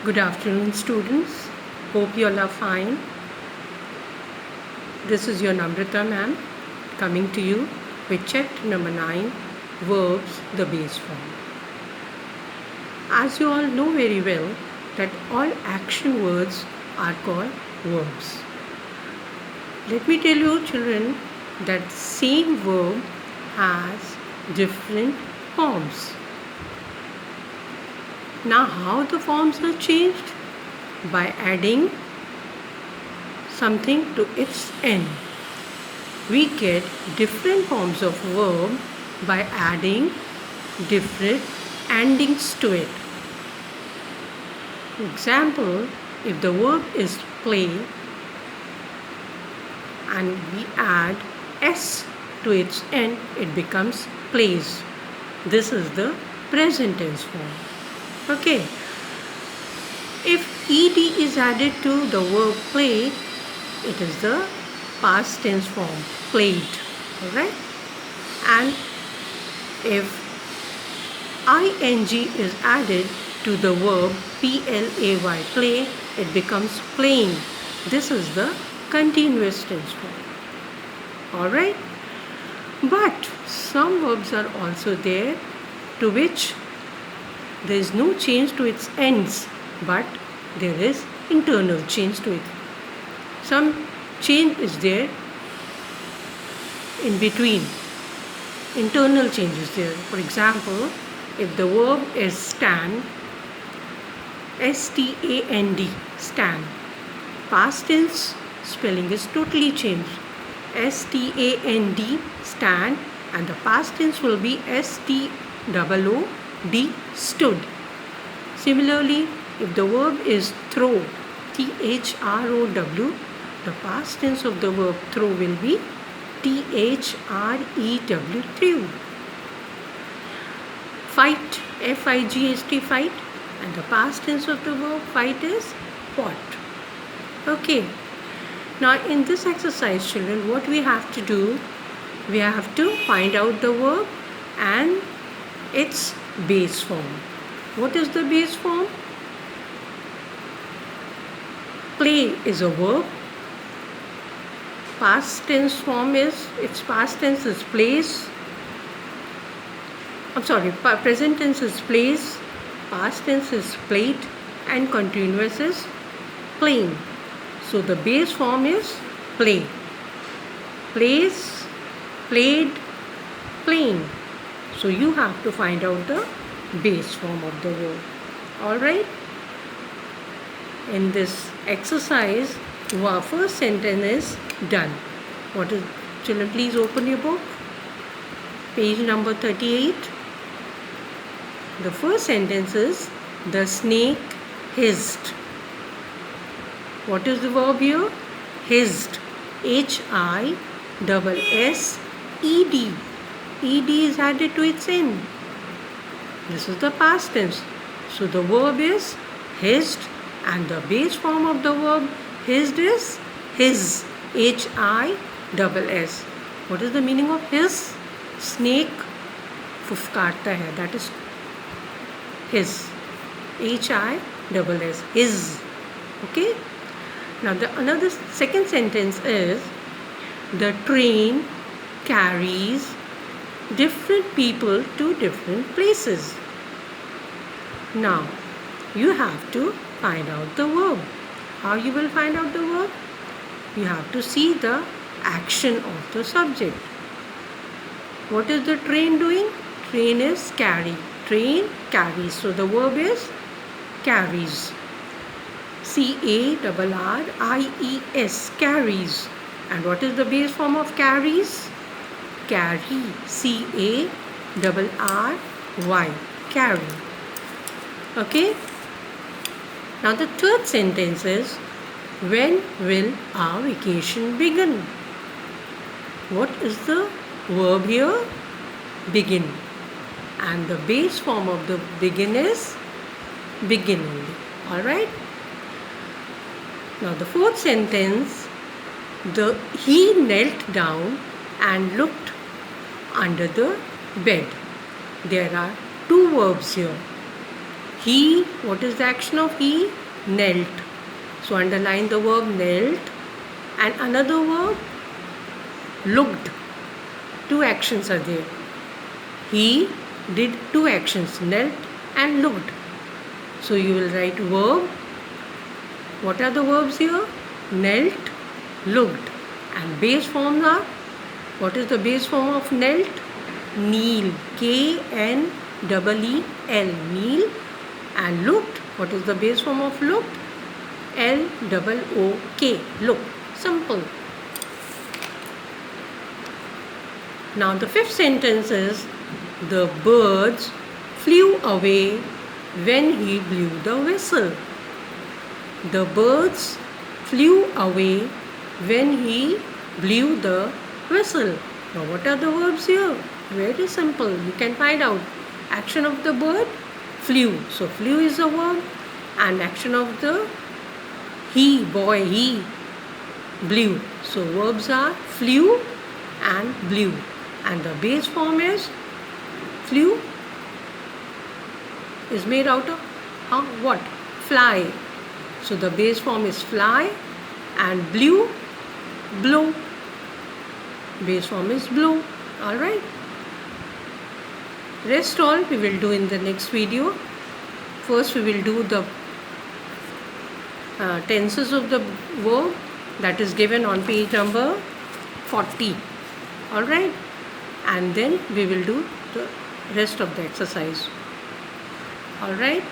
Good afternoon, students. Hope you all are fine. This is your Namrata ma'am coming to you with chapter number 9, Verbs, the base form. As you all know very well that all action words are called verbs. Let me tell you children that same verb has different forms. Now how the forms are changed? By adding something to its end. We get different forms of verb by adding different endings to it. For example, if the verb is play and we add s to its end, it becomes plays. This is the present tense form. Okay. If ed is added to the verb play, it is the past tense form, played. Alright? And if ing is added to the verb play, play, it becomes playing. This is the continuous tense form. Alright? But some verbs are also there to which there is no change to its ends, but there is internal change to it. Some change is there in between. Internal change is there. For example, if the verb is stand, stand, stand, past tense spelling is totally changed. stand, stand, and the past tense will be stood, stood. Similarly, if the verb is throw, throw, the past tense of the verb throw will be threw, threw. Fight, figst, fight, and the past tense of the verb fight is fought. Okay. Now in this exercise, children, what we have to do, we have to find out the verb and its base form. What is the base form? Play is a verb. Past tense form is, its past tense is plays. Present tense is plays, past tense is played, and continuous is playing. So the base form is play. Plays, played, playing. So you have to find out the base form of the verb. Alright? In this exercise, our first sentence is done. What is, children, please open your book. Page number 38. The first sentence is, the snake hissed. What is the verb here? Hissed. Hissed. Ed is added to its end. This is the past tense. So the verb is hissed, and the base form of the verb hissed is hiss. Hiss. What is the meaning of hiss? Snake फुफकारता है. That is hiss. Hiss. Hiss. Okay. Now the second sentence is, the train carries different people to different places. Now you have to find out the verb. How you will find out the verb? You have to see the action of the subject. What is the train doing? Train is carry. Train carries. So the verb is carries. Carries. Carries. And what is the base form of carries? Carry. Carry. Carry. Okay. Now the third sentence is, when will our vacation begin? What is the verb here? Begin. And the base form of the begin is begin only. Alright? Now the fourth sentence, he knelt down and looked under the bed. There are two verbs here. He, what is the action of he? Knelt. So underline the verb knelt. And another verb, looked. Two actions are there. He did two actions, knelt and looked. So you will write verb. What are the verbs here? Knelt, looked. And base forms are, what is the base form of knelt? Kneel, Kneel, kneel. And looked, what is the base form of looked? Look, look. Simple. Now the fifth sentence is, the birds flew away when he blew the whistle. The birds flew away when he blew the whistle. Now what are the verbs here? Very simple. You can find out. Action of the bird, flew. So flew is a verb. And action of the he, boy, he blew. So verbs are flew and blew. And the base form is, flew is made out of what? Fly. So the base form is fly, and blew, blow. Base form is blow. Alright. Rest all we will do in the next video. First we will do the tenses of the verb that is given on page number 40. Alright. And then we will do the rest of the exercise. Alright.